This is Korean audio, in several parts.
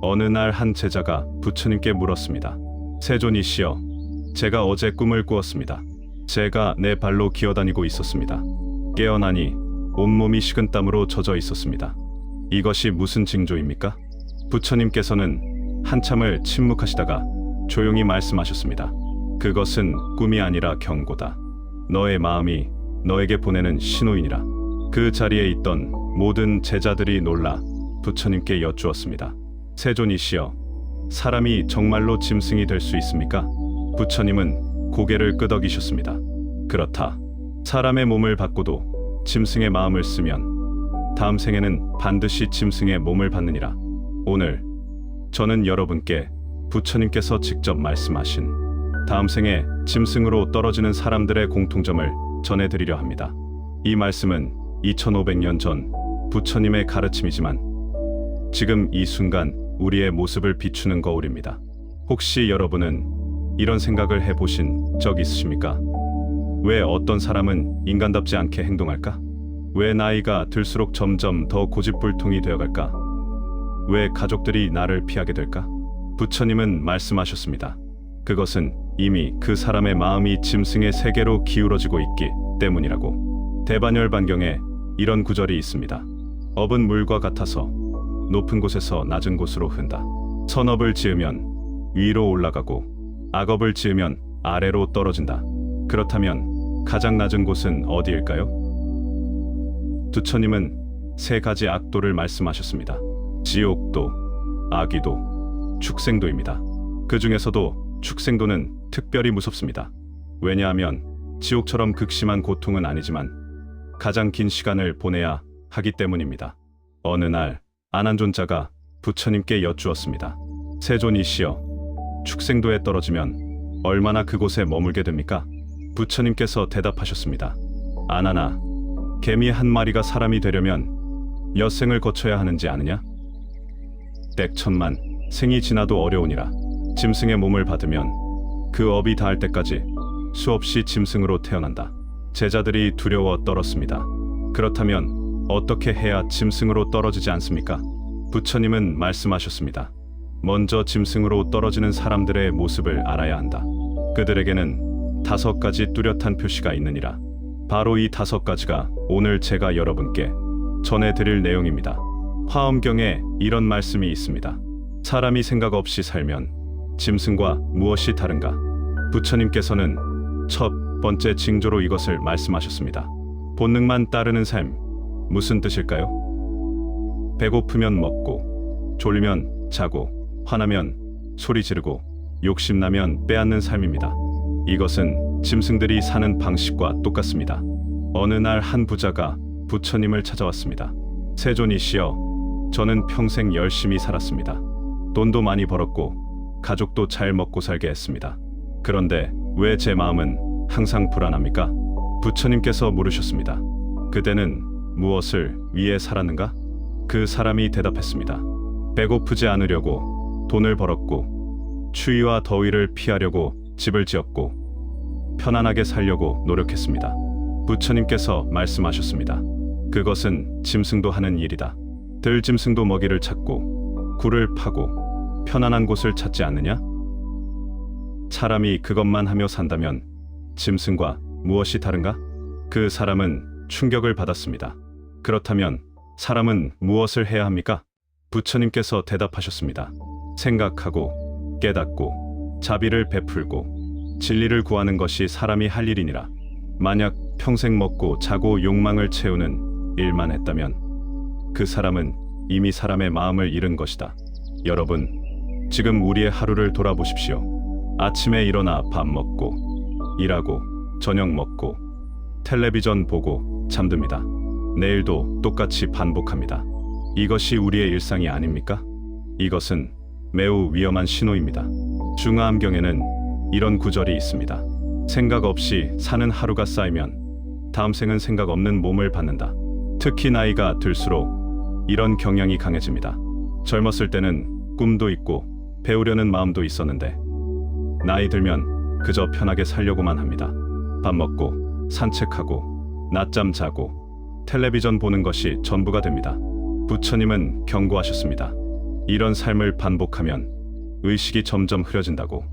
어느 날 한 제자가 부처님께 물었습니다. 세존이시여, 제가 어제 꿈을 꾸었습니다. 제가 내 발로 기어다니고 있었습니다. 깨어나니 온몸이 식은땀으로 젖어 있었습니다. 이것이 무슨 징조입니까? 부처님께서는 한참을 침묵하시다가 조용히 말씀하셨습니다. 그것은 꿈이 아니라 경고다. 너의 마음이 너에게 보내는 신호이니라. 그 자리에 있던 모든 제자들이 놀라 부처님께 여쭈었습니다. 세존이시여, 사람이 정말로 짐승이 될 수 있습니까? 부처님은 고개를 끄덕이셨습니다. 그렇다. 사람의 몸을 받고도 짐승의 마음을 쓰면 다음 생에는 반드시 짐승의 몸을 받느니라. 오늘 저는 여러분께 부처님께서 직접 말씀하신 다음 생에 짐승으로 떨어지는 사람들의 공통점을 전해드리려 합니다. 이 말씀은 2500년 전 부처님의 가르침이지만 지금 이 순간 우리의 모습을 비추는 거울입니다. 혹시 여러분은 이런 생각을 해보신 적 있으십니까? 왜 어떤 사람은 인간답지 않게 행동할까? 왜 나이가 들수록 점점 더 고집불통이 되어갈까? 왜 가족들이 나를 피하게 될까? 부처님은 말씀하셨습니다. 그것은 이미 그 사람의 마음이 짐승의 세계로 기울어지고 있기 때문이라고. 대반열반경에 이런 구절이 있습니다. 업은 물과 같아서 높은 곳에서 낮은 곳으로 흔다. 선업을 지으면 위로 올라가고 악업을 지으면 아래로 떨어진다. 그렇다면 가장 낮은 곳은 어디일까요? 부처님은 세 가지 악도를 말씀하셨습니다. 지옥도, 아귀도, 축생도입니다. 그 중에서도 축생도는 특별히 무섭습니다. 왜냐하면 지옥처럼 극심한 고통은 아니지만 가장 긴 시간을 보내야 하기 때문입니다. 어느 날 아난존자가 부처님께 여쭈었습니다. 세존이시여, 축생도에 떨어지면 얼마나 그곳에 머물게 됩니까? 부처님께서 대답하셨습니다. 아나나, 개미 한 마리가 사람이 되려면 몇 생을 거쳐야 하는지 아느냐? 백천만 생이 지나도 어려우니라. 짐승의 몸을 받으면 그 업이 닿을 때까지 수없이 짐승으로 태어난다. 제자들이 두려워 떨었습니다. 그렇다면 어떻게 해야 짐승으로 떨어지지 않습니까? 부처님은 말씀하셨습니다. 먼저 짐승으로 떨어지는 사람들의 모습을 알아야 한다. 그들에게는 5가지 뚜렷한 표시가 있느니라. 바로 이 5가지가 오늘 제가 여러분께 전해드릴 내용입니다. 화엄경에 이런 말씀이 있습니다. 사람이 생각 없이 살면 짐승과 무엇이 다른가? 부처님께서는 첫 번째 징조로 이것을 말씀하셨습니다. 본능만 따르는 삶, 무슨 뜻일까요? 배고프면 먹고, 졸리면 자고, 화나면 소리 지르고, 욕심나면 빼앗는 삶입니다. 이것은 짐승들이 사는 방식과 똑같습니다. 어느 날 한 부자가 부처님을 찾아왔습니다. 세존이시여, 저는 평생 열심히 살았습니다. 돈도 많이 벌었고 가족도 잘 먹고 살게 했습니다. 그런데 왜 제 마음은 항상 불안합니까? 부처님께서 물으셨습니다. 그대는 무엇을 위해 살았는가? 그 사람이 대답했습니다. 배고프지 않으려고 돈을 벌었고, 추위와 더위를 피하려고 집을 지었고, 편안하게 살려고 노력했습니다. 부처님께서 말씀하셨습니다. 그것은 짐승도 하는 일이다. 들짐승도 먹이를 찾고 굴을 파고 편안한 곳을 찾지 않느냐? 사람이 그것만 하며 산다면 짐승과 무엇이 다른가? 그 사람은 충격을 받았습니다. 그렇다면 사람은 무엇을 해야 합니까? 부처님께서 대답하셨습니다. 생각하고 깨닫고 자비를 베풀고 진리를 구하는 것이 사람이 할 일이니라. 만약 평생 먹고 자고 욕망을 채우는 일만 했다면 그 사람은 이미 사람의 마음을 잃은 것이다. 여러분, 지금 우리의 하루를 돌아보십시오. 아침에 일어나 밥 먹고 일하고 저녁 먹고 텔레비전 보고 잠듭니다. 내일도 똑같이 반복합니다. 이것이 우리의 일상이 아닙니까? 이것은 매우 위험한 신호입니다. 중화암경에는 이런 구절이 있습니다. 생각 없이 사는 하루가 쌓이면 다음 생은 생각 없는 몸을 받는다. 특히 나이가 들수록 이런 경향이 강해집니다. 젊었을 때는 꿈도 있고 배우려는 마음도 있었는데 나이 들면 그저 편하게 살려고만 합니다. 밥 먹고 산책하고 낮잠 자고 텔레비전 보는 것이 전부가 됩니다. 부처님은 경고하셨습니다. 이런 삶을 반복하면 의식이 점점 흐려진다고.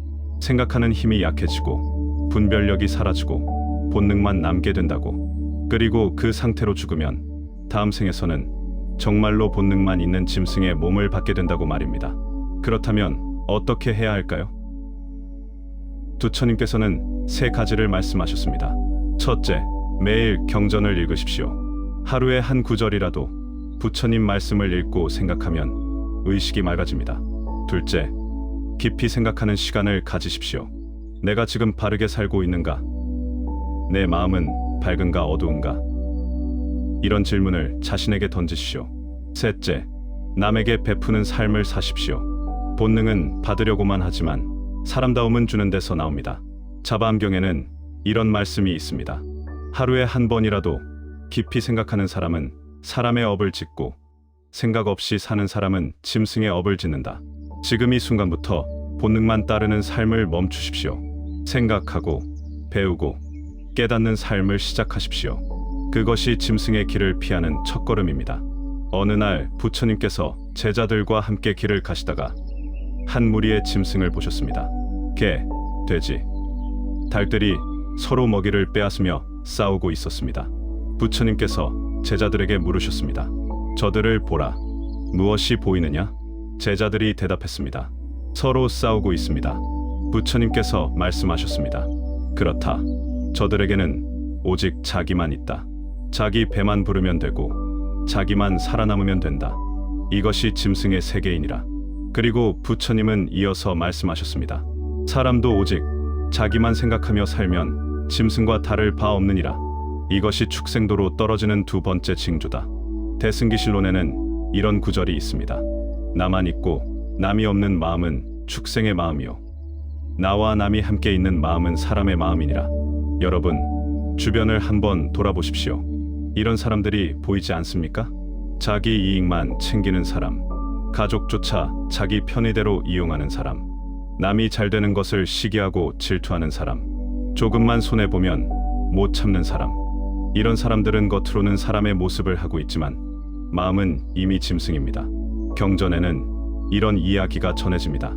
생각하는 힘이 약해지고 분별력이 사라지고 본능만 남게 된다고. 그리고 그 상태로 죽으면 다음 생에서는 정말로 본능만 있는 짐승의 몸을 받게 된다고 말입니다. 그렇다면 어떻게 해야 할까요? 부처님께서는 세 가지를 말씀하셨습니다. 첫째, 매일 경전을 읽으십시오. 하루에 한 구절이라도 부처님 말씀을 읽고 생각하면 의식이 맑아집니다. 둘째, 깊이 생각하는 시간을 가지십시오. 내가 지금 바르게 살고 있는가? 내 마음은 밝은가 어두운가? 이런 질문을 자신에게 던지십시오. 셋째, 남에게 베푸는 삶을 사십시오. 본능은 받으려고만 하지만 사람다움은 주는 데서 나옵니다. 자바암경에는 이런 말씀이 있습니다. 하루에 한 번이라도 깊이 생각하는 사람은 사람의 업을 짓고 생각 없이 사는 사람은 짐승의 업을 짓는다. 지금 이 순간부터 본능만 따르는 삶을 멈추십시오. 생각하고 배우고 깨닫는 삶을 시작하십시오. 그것이 짐승의 길을 피하는 첫걸음입니다. 어느 날 부처님께서 제자들과 함께 길을 가시다가 한 무리의 짐승을 보셨습니다. 개, 돼지, 닭들이 서로 먹이를 빼앗으며 싸우고 있었습니다. 부처님께서 제자들에게 물으셨습니다. 저들을 보라. 무엇이 보이느냐? 제자들이 대답했습니다. 서로 싸우고 있습니다. 부처님께서 말씀하셨습니다. 그렇다. 저들에게는 오직 자기만 있다. 자기 배만 부르면 되고 자기만 살아남으면 된다. 이것이 짐승의 세계이니라. 그리고 부처님은 이어서 말씀하셨습니다. 사람도 오직 자기만 생각하며 살면 짐승과 다를 바 없느니라. 이것이 축생도로 떨어지는 두 번째 징조다. 대승기실론에는 이런 구절이 있습니다. 나만 있고 남이 없는 마음은 축생의 마음이요, 나와 남이 함께 있는 마음은 사람의 마음이니라. 여러분, 주변을 한번 돌아보십시오. 이런 사람들이 보이지 않습니까? 자기 이익만 챙기는 사람, 가족조차 자기 편의대로 이용하는 사람, 남이 잘 되는 것을 시기하고 질투하는 사람, 조금만 손해보면 못 참는 사람. 이런 사람들은 겉으로는 사람의 모습을 하고 있지만 마음은 이미 짐승입니다. 경전에는 이런 이야기가 전해집니다.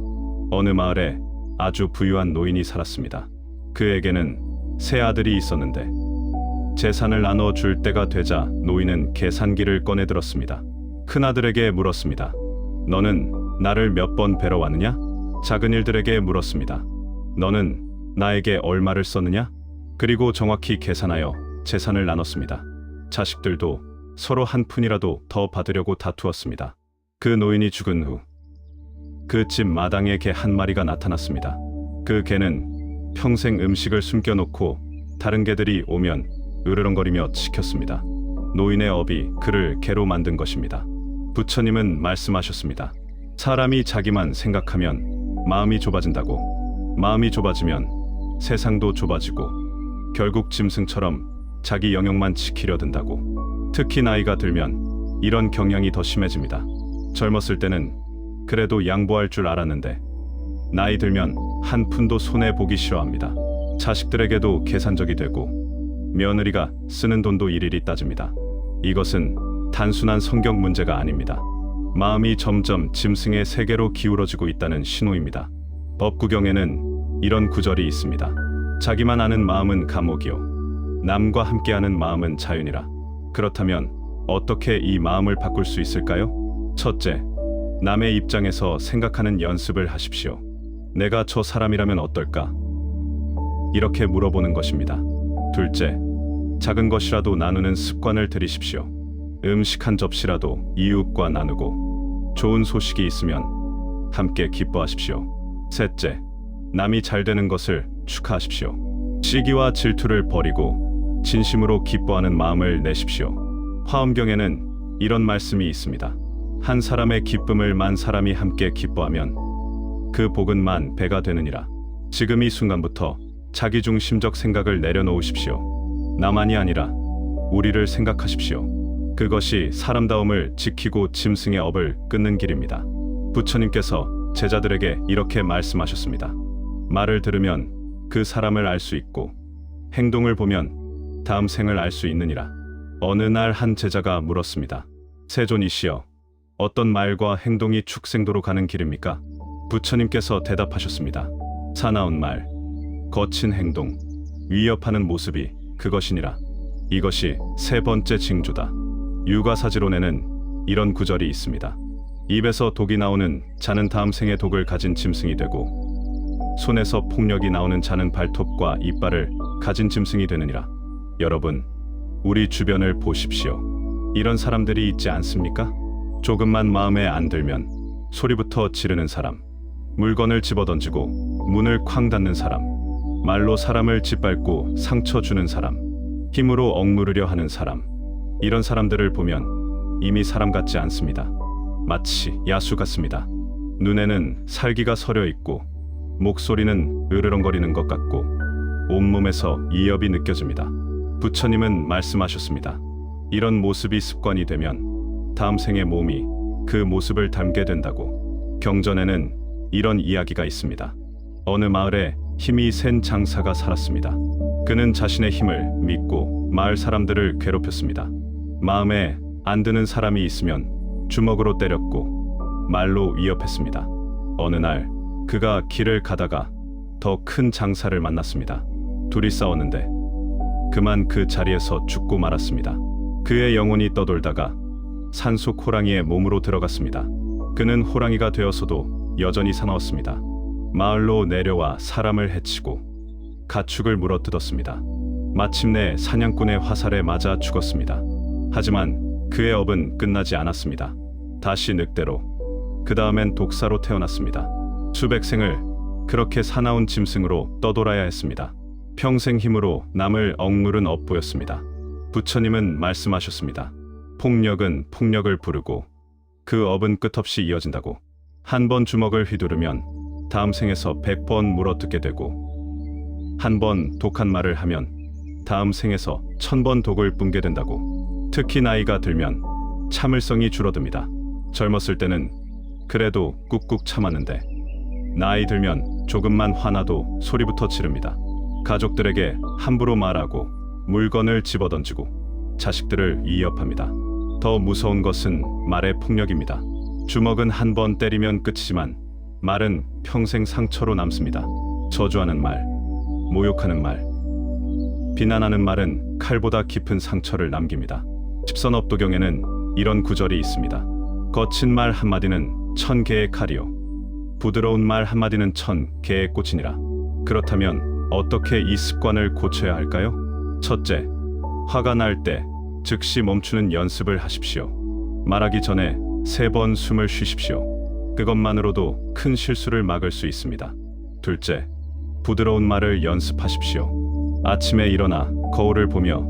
어느 마을에 아주 부유한 노인이 살았습니다. 그에게는 세 아들이 있었는데 재산을 나눠줄 때가 되자 노인은 계산기를 꺼내 들었습니다. 큰아들에게 물었습니다. 너는 나를 몇 번 뵈러 왔느냐? 작은 일들에게 물었습니다. 너는 나에게 얼마를 썼느냐? 그리고 정확히 계산하여 재산을 나눴습니다. 자식들도 서로 한 푼이라도 더 받으려고 다투었습니다. 그 노인이 죽은 후 그 집 마당에 개 한 마리가 나타났습니다. 그 개는 평생 음식을 숨겨놓고 다른 개들이 오면 으르렁거리며 지켰습니다. 노인의 업이 그를 개로 만든 것입니다. 부처님은 말씀하셨습니다. 사람이 자기만 생각하면 마음이 좁아진다고. 마음이 좁아지면 세상도 좁아지고 결국 짐승처럼 자기 영역만 지키려 든다고. 특히 나이가 들면 이런 경향이 더 심해집니다. 젊었을 때는 그래도 양보할 줄 알았는데 나이 들면 한 푼도 손해보기 싫어합니다. 자식들에게도 계산적이 되고 며느리가 쓰는 돈도 일일이 따집니다. 이것은 단순한 성격 문제가 아닙니다. 마음이 점점 짐승의 세계로 기울어지고 있다는 신호입니다. 법구경에는 이런 구절이 있습니다. 자기만 아는 마음은 감옥이요, 남과 함께하는 마음은 자유니라. 그렇다면 어떻게 이 마음을 바꿀 수 있을까요? 첫째, 남의 입장에서 생각하는 연습을 하십시오. 내가 저 사람이라면 어떨까? 이렇게 물어보는 것입니다. 둘째, 작은 것이라도 나누는 습관을 들이십시오. 음식 한 접시라도 이웃과 나누고 좋은 소식이 있으면 함께 기뻐하십시오. 셋째, 남이 잘 되는 것을 축하하십시오. 시기와 질투를 버리고 진심으로 기뻐하는 마음을 내십시오. 화엄경에는 이런 말씀이 있습니다. 한 사람의 기쁨을 만 사람이 함께 기뻐하면 그 복은 만 배가 되느니라. 지금 이 순간부터 자기중심적 생각을 내려놓으십시오. 나만이 아니라 우리를 생각하십시오. 그것이 사람다움을 지키고 짐승의 업을 끊는 길입니다. 부처님께서 제자들에게 이렇게 말씀하셨습니다. 말을 들으면 그 사람을 알 수 있고 행동을 보면 다음 생을 알 수 있느니라. 어느 날 한 제자가 물었습니다. 세존이시여, 어떤 말과 행동이 축생도로 가는 길입니까? 부처님께서 대답하셨습니다. 사나운 말, 거친 행동, 위협하는 모습이 그것이니라. 이것이 세 번째 징조다. 육아사지론에는 이런 구절이 있습니다. 입에서 독이 나오는 자는 다음 생에 독을 가진 짐승이 되고, 손에서 폭력이 나오는 자는 발톱과 이빨을 가진 짐승이 되느니라. 여러분, 우리 주변을 보십시오. 이런 사람들이 있지 않습니까? 조금만 마음에 안 들면 소리부터 지르는 사람, 물건을 집어던지고 문을 쾅 닫는 사람, 말로 사람을 짓밟고 상처 주는 사람, 힘으로 억누르려 하는 사람. 이런 사람들을 보면 이미 사람 같지 않습니다. 마치 야수 같습니다. 눈에는 살기가 서려 있고 목소리는 으르렁거리는 것 같고 온몸에서 이협이 느껴집니다. 부처님은 말씀하셨습니다. 이런 모습이 습관이 되면 다음 생의 몸이 그 모습을 닮게 된다고. 경전에는 이런 이야기가 있습니다. 어느 마을에 힘이 센 장사가 살았습니다. 그는 자신의 힘을 믿고 마을 사람들을 괴롭혔습니다. 마음에 안 드는 사람이 있으면 주먹으로 때렸고 말로 위협했습니다. 어느 날 그가 길을 가다가 더 큰 장사를 만났습니다. 둘이 싸웠는데 그만 그 자리에서 죽고 말았습니다. 그의 영혼이 떠돌다가 산속 호랑이의 몸으로 들어갔습니다. 그는 호랑이가 되어서도 여전히 사나웠습니다. 마을로 내려와 사람을 해치고 가축을 물어뜯었습니다. 마침내 사냥꾼의 화살에 맞아 죽었습니다. 하지만 그의 업은 끝나지 않았습니다. 다시 늑대로, 그 다음엔 독사로 태어났습니다. 수백 생을 그렇게 사나운 짐승으로 떠돌아야 했습니다. 평생 힘으로 남을 억누른 업보였습니다. 부처님은 말씀하셨습니다. 폭력은 폭력을 부르고 그 업은 끝없이 이어진다고. 한 번 주먹을 휘두르면 다음 생에서 100번 물어뜯게 되고, 한 번 독한 말을 하면 다음 생에서 1000번 독을 뿜게 된다고. 특히 나이가 들면 참을성이 줄어듭니다. 젊었을 때는 그래도 꾹꾹 참았는데 나이 들면 조금만 화나도 소리부터 지릅니다. 가족들에게 함부로 말하고 물건을 집어던지고 자식들을 위협합니다. 더 무서운 것은 말의 폭력입니다. 주먹은 한 번 때리면 끝이지만 말은 평생 상처로 남습니다. 저주하는 말, 모욕하는 말, 비난하는 말은 칼보다 깊은 상처를 남깁니다. 십선업도경에는 이런 구절이 있습니다. 거친 말 한마디는 1000개의 칼이요, 부드러운 말 한마디는 1000개의 꽃이니라. 그렇다면 어떻게 이 습관을 고쳐야 할까요? 첫째, 화가 날 때 즉시 멈추는 연습을 하십시오. 말하기 전에 3번 숨을 쉬십시오. 그것만으로도 큰 실수를 막을 수 있습니다. 둘째, 부드러운 말을 연습하십시오. 아침에 일어나 거울을 보며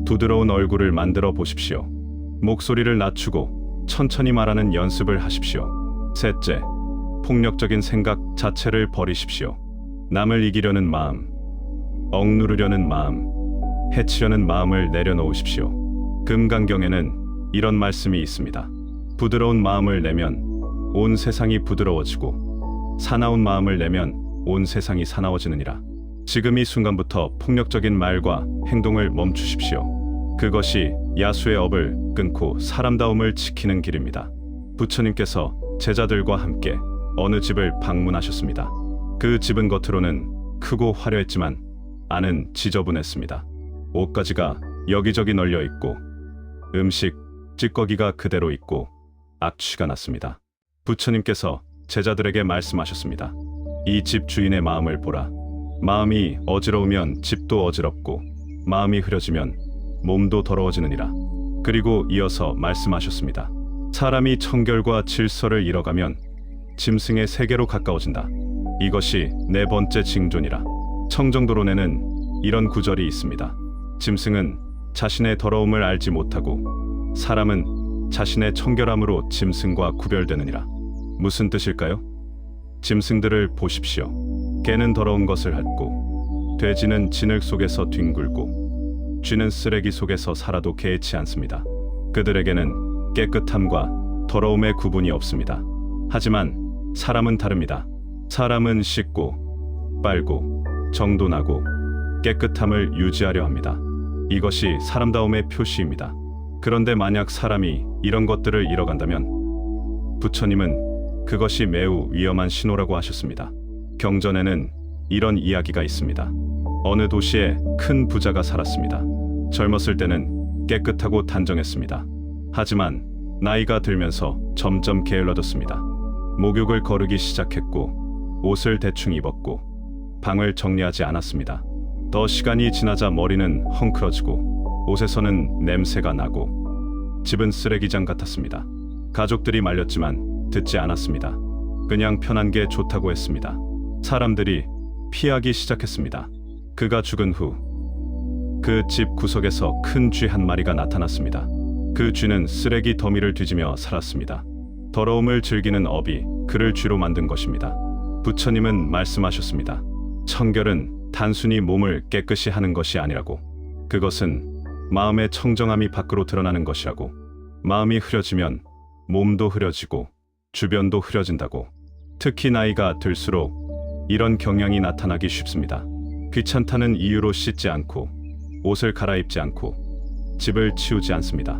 부드러운 얼굴을 만들어 보십시오. 목소리를 낮추고 천천히 말하는 연습을 하십시오. 셋째, 폭력적인 생각 자체를 버리십시오. 남을 이기려는 마음, 억누르려는 마음, 해치려는 마음을 내려놓으십시오. 금강경에는 이런 말씀이 있습니다. 부드러운 마음을 내면 온 세상이 부드러워지고 사나운 마음을 내면 온 세상이 사나워지느니라. 지금 이 순간부터 폭력적인 말과 행동을 멈추십시오. 그것이 야수의 업을 끊고 사람다움을 지키는 길입니다. 부처님께서 제자들과 함께 어느 집을 방문하셨습니다. 그 집은 겉으로는 크고 화려했지만 안은 지저분했습니다. 옷가지가 여기저기 널려 있고 음식, 찌꺼기가 그대로 있고 악취가 났습니다. 부처님께서 제자들에게 말씀하셨습니다. 이 집 주인의 마음을 보라. 마음이 어지러우면 집도 어지럽고 마음이 흐려지면 몸도 더러워지느니라. 그리고 이어서 말씀하셨습니다. 사람이 청결과 질서를 잃어가면 짐승의 세계로 가까워진다. 이것이 네 번째 징조니라. 청정도론에는 이런 구절이 있습니다. 짐승은 자신의 더러움을 알지 못하고 사람은 자신의 청결함으로 짐승과 구별되느니라. 무슨 뜻일까요? 짐승들을 보십시오. 개는 더러운 것을 핥고 돼지는 진흙 속에서 뒹굴고 쥐는 쓰레기 속에서 살아도 개의치 않습니다. 그들에게는 깨끗함과 더러움의 구분이 없습니다. 하지만 사람은 다릅니다. 사람은 씻고 빨고 정돈하고 깨끗함을 유지하려 합니다. 이것이 사람다움의 표시입니다. 그런데 만약 사람이 이런 것들을 잃어간다면 부처님은 그것이 매우 위험한 신호라고 하셨습니다. 경전에는 이런 이야기가 있습니다. 어느 도시에 큰 부자가 살았습니다. 젊었을 때는 깨끗하고 단정했습니다. 하지만 나이가 들면서 점점 게을러졌습니다. 목욕을 거르기 시작했고 옷을 대충 입었고 방을 정리하지 않았습니다. 더 시간이 지나자 머리는 헝클어지고 옷에서는 냄새가 나고 집은 쓰레기장 같았습니다. 가족들이 말렸지만 듣지 않았습니다. 그냥 편한 게 좋다고 했습니다. 사람들이 피하기 시작했습니다. 그가 죽은 후 그 집 구석에서 큰 쥐 한 마리가 나타났습니다. 그 쥐는 쓰레기 더미를 뒤지며 살았습니다. 더러움을 즐기는 업이 그를 쥐로 만든 것입니다. 부처님은 말씀하셨습니다. 청결은 단순히 몸을 깨끗이 하는 것이 아니라고. 그것은 마음의 청정함이 밖으로 드러나는 것이라고. 마음이 흐려지면 몸도 흐려지고 주변도 흐려진다고. 특히 나이가 들수록 이런 경향이 나타나기 쉽습니다. 귀찮다는 이유로 씻지 않고 옷을 갈아입지 않고 집을 치우지 않습니다.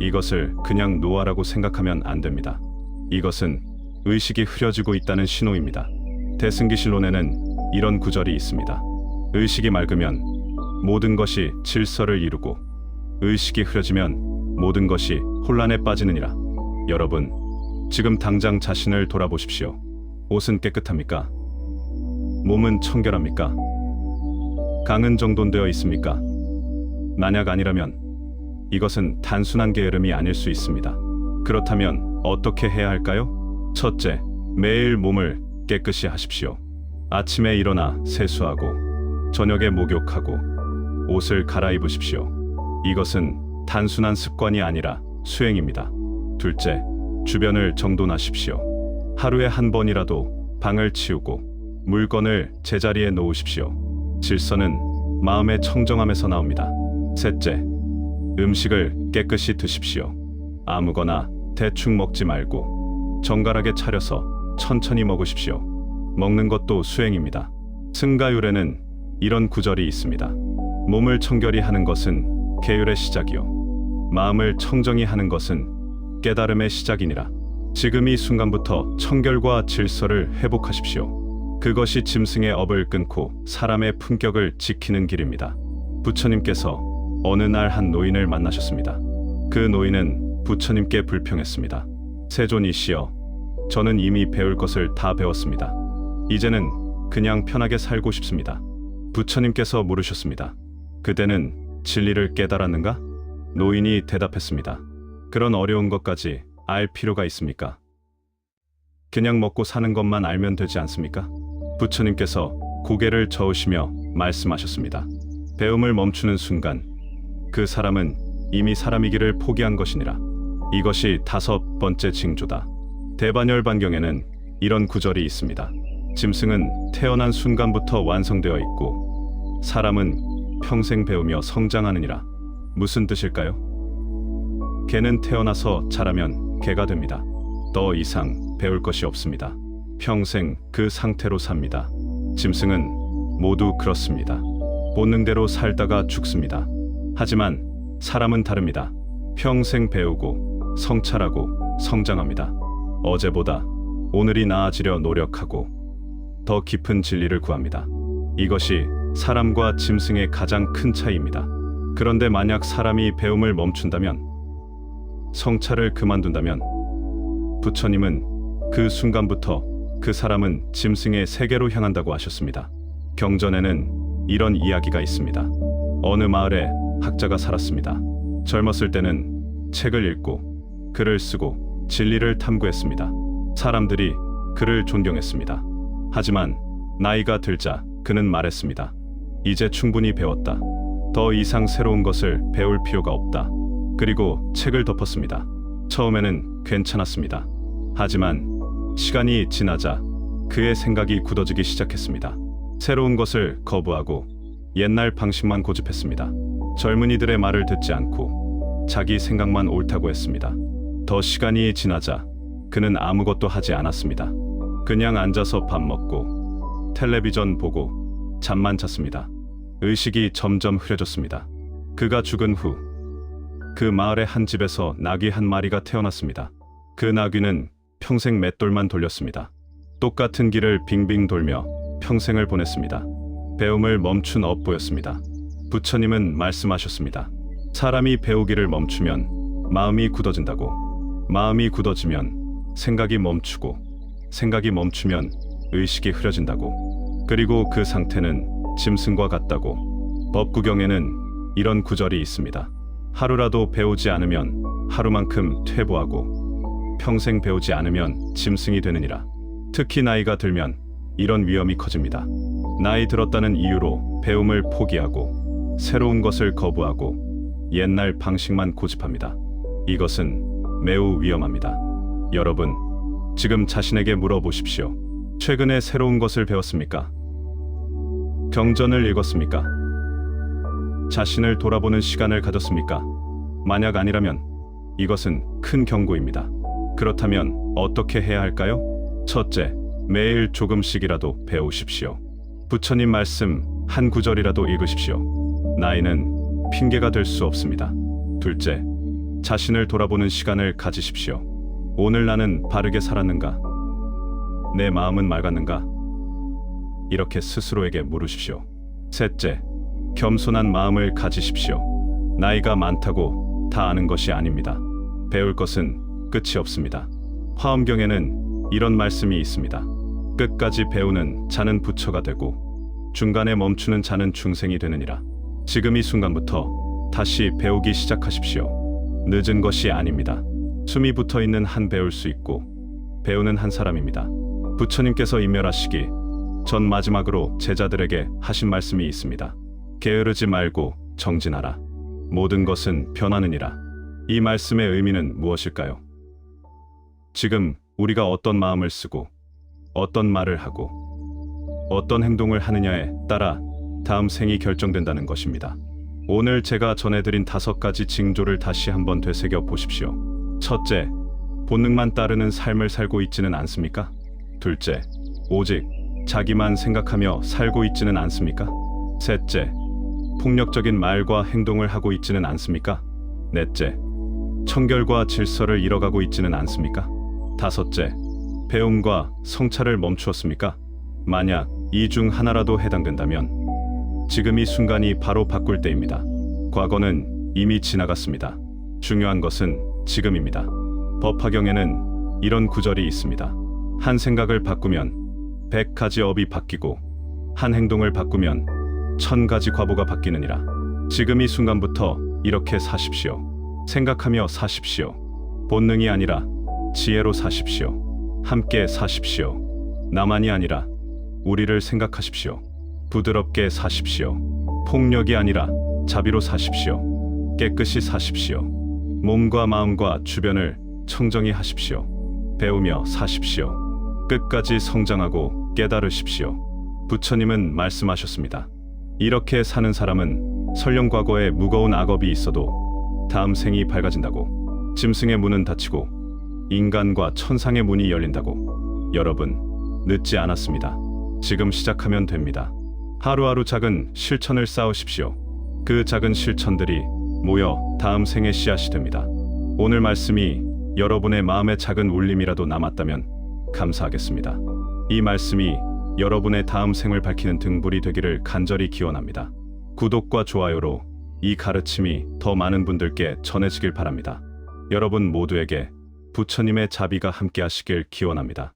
이것을 그냥 노화라고 생각하면 안 됩니다. 이것은 의식이 흐려지고 있다는 신호입니다. 대승기실론에는 이런 구절이 있습니다. 의식이 맑으면 모든 것이 질서를 이루고 의식이 흐려지면 모든 것이 혼란에 빠지느니라. 여러분, 지금 당장 자신을 돌아보십시오. 옷은 깨끗합니까? 몸은 청결합니까? 강은 정돈되어 있습니까? 만약 아니라면 이것은 단순한 게으름이 아닐 수 있습니다. 그렇다면 어떻게 해야 할까요? 첫째, 매일 몸을 깨끗이 하십시오. 아침에 일어나 세수하고 저녁에 목욕하고 옷을 갈아입으십시오. 이것은 단순한 습관이 아니라 수행입니다. 둘째, 주변을 정돈하십시오. 하루에 한 번이라도 방을 치우고 물건을 제자리에 놓으십시오. 질서는 마음의 청정함에서 나옵니다. 셋째, 음식을 깨끗이 드십시오. 아무거나 대충 먹지 말고 정갈하게 차려서 천천히 먹으십시오. 먹는 것도 수행입니다. 승가율에는 이런 구절이 있습니다. 몸을 청결히 하는 것은 계율의 시작이요 마음을 청정히 하는 것은 깨달음의 시작이니라. 지금 이 순간부터 청결과 질서를 회복하십시오. 그것이 짐승의 업을 끊고 사람의 품격을 지키는 길입니다. 부처님께서 어느 날 한 노인을 만나셨습니다. 그 노인은 부처님께 불평했습니다. 세존이시여, 저는 이미 배울 것을 다 배웠습니다. 이제는 그냥 편하게 살고 싶습니다. 부처님께서 물으셨습니다. 그대는 진리를 깨달았는가? 노인이 대답했습니다. 그런 어려운 것까지 알 필요가 있습니까? 그냥 먹고 사는 것만 알면 되지 않습니까? 부처님께서 고개를 저으시며 말씀하셨습니다. 배움을 멈추는 순간 그 사람은 이미 사람이기를 포기한 것이니라. 이것이 5번째 징조다. 대반열반경에는 이런 구절이 있습니다. 짐승은 태어난 순간부터 완성되어 있고 사람은 평생 배우며 성장하느니라. 무슨 뜻일까요? 개는 태어나서 자라면 개가 됩니다. 더 이상 배울 것이 없습니다. 평생 그 상태로 삽니다. 짐승은 모두 그렇습니다. 본능대로 살다가 죽습니다. 하지만 사람은 다릅니다. 평생 배우고 성찰하고 성장합니다. 어제보다 오늘이 나아지려 노력하고 더 깊은 진리를 구합니다. 이것이 사람과 짐승의 가장 큰 차이입니다. 그런데 만약 사람이 배움을 멈춘다면, 성찰을 그만둔다면 부처님은 그 순간부터 그 사람은 짐승의 세계로 향한다고 하셨습니다. 경전에는 이런 이야기가 있습니다. 어느 마을에 학자가 살았습니다. 젊었을 때는 책을 읽고 글을 쓰고 진리를 탐구했습니다. 사람들이 그를 존경했습니다. 하지만 나이가 들자 그는 말했습니다. 이제 충분히 배웠다. 더 이상 새로운 것을 배울 필요가 없다. 그리고 책을 덮었습니다. 처음에는 괜찮았습니다. 하지만 시간이 지나자 그의 생각이 굳어지기 시작했습니다. 새로운 것을 거부하고 옛날 방식만 고집했습니다. 젊은이들의 말을 듣지 않고 자기 생각만 옳다고 했습니다. 더 시간이 지나자 그는 아무것도 하지 않았습니다. 그냥 앉아서 밥 먹고 텔레비전 보고 잠만 잤습니다. 의식이 점점 흐려졌습니다. 그가 죽은 후 그 마을의 한 집에서 나귀 한 마리가 태어났습니다. 그 나귀는 평생 맷돌만 돌렸습니다. 똑같은 길을 빙빙 돌며 평생을 보냈습니다. 배움을 멈춘 업보였습니다. 부처님은 말씀하셨습니다. 사람이 배우기를 멈추면 마음이 굳어진다고. 마음이 굳어지면 생각이 멈추고, 생각이 멈추면 의식이 흐려진다고. 그리고 그 상태는 짐승과 같다고. 법구경에는 이런 구절이 있습니다. 하루라도 배우지 않으면 하루만큼 퇴보하고, 평생 배우지 않으면 짐승이 되느니라. 특히 나이가 들면 이런 위험이 커집니다. 나이 들었다는 이유로 배움을 포기하고 새로운 것을 거부하고 옛날 방식만 고집합니다. 이것은 매우 위험합니다. 여러분, 지금 자신에게 물어보십시오. 최근에 새로운 것을 배웠습니까? 경전을 읽었습니까? 자신을 돌아보는 시간을 가졌습니까? 만약 아니라면 이것은 큰 경고입니다. 그렇다면 어떻게 해야 할까요? 첫째, 매일 조금씩이라도 배우십시오. 부처님 말씀 한 구절이라도 읽으십시오. 나이는 핑계가 될 수 없습니다. 둘째, 자신을 돌아보는 시간을 가지십시오. 오늘 나는 바르게 살았는가? 내 마음은 맑았는가? 이렇게 스스로에게 물으십시오. 셋째, 겸손한 마음을 가지십시오. 나이가 많다고 다 아는 것이 아닙니다. 배울 것은 끝이 없습니다. 화엄경에는 이런 말씀이 있습니다. 끝까지 배우는 자는 부처가 되고 중간에 멈추는 자는 중생이 되느니라. 지금 이 순간부터 다시 배우기 시작하십시오. 늦은 것이 아닙니다. 숨이 붙어 있는 한 배울 수 있고 배우는 한 사람입니다. 부처님께서 인멸하시기 전 마지막으로 제자들에게 하신 말씀이 있습니다. 게으르지 말고 정진하라. 모든 것은 변하느니라. 이 말씀의 의미는 무엇일까요? 지금 우리가 어떤 마음을 쓰고 어떤 말을 하고 어떤 행동을 하느냐에 따라 다음 생이 결정된다는 것입니다. 오늘 제가 전해드린 5가지 징조를 다시 한번 되새겨 보십시오. 첫째, 본능만 따르는 삶을 살고 있지는 않습니까? 둘째, 오직 자기만 생각하며 살고 있지는 않습니까? 셋째, 폭력적인 말과 행동을 하고 있지는 않습니까? 넷째, 청결과 질서를 잃어가고 있지는 않습니까? 다섯째, 배움과 성찰을 멈추었습니까? 만약 이 중 하나라도 해당된다면 지금 이 순간이 바로 바꿀 때입니다. 과거는 이미 지나갔습니다. 중요한 것은 지금입니다. 법화경에는 이런 구절이 있습니다. 한 생각을 바꾸면 100가지 업이 바뀌고 한 행동을 바꾸면 1000가지 과보가 바뀌느니라. 지금 이 순간부터 이렇게 사십시오. 생각하며 사십시오. 본능이 아니라 지혜로 사십시오. 함께 사십시오. 나만이 아니라 우리를 생각하십시오. 부드럽게 사십시오. 폭력이 아니라 자비로 사십시오. 깨끗이 사십시오. 몸과 마음과 주변을 청정히 하십시오. 배우며 사십시오. 끝까지 성장하고 깨달으십시오. 부처님은 말씀하셨습니다. 이렇게 사는 사람은 설령 과거에 무거운 악업이 있어도 다음 생이 밝아진다고. 짐승의 문은 닫히고 인간과 천상의 문이 열린다고. 여러분, 늦지 않았습니다. 지금 시작하면 됩니다. 하루하루 작은 실천을 쌓으십시오. 그 작은 실천들이 모여 다음 생의 씨앗이 됩니다. 오늘 말씀이 여러분의 마음에 작은 울림이라도 남았다면 감사하겠습니다. 이 말씀이 여러분의 다음 생을 밝히는 등불이 되기를 간절히 기원합니다. 구독과 좋아요로 이 가르침이 더 많은 분들께 전해지길 바랍니다. 여러분 모두에게 부처님의 자비가 함께 하시길 기원합니다.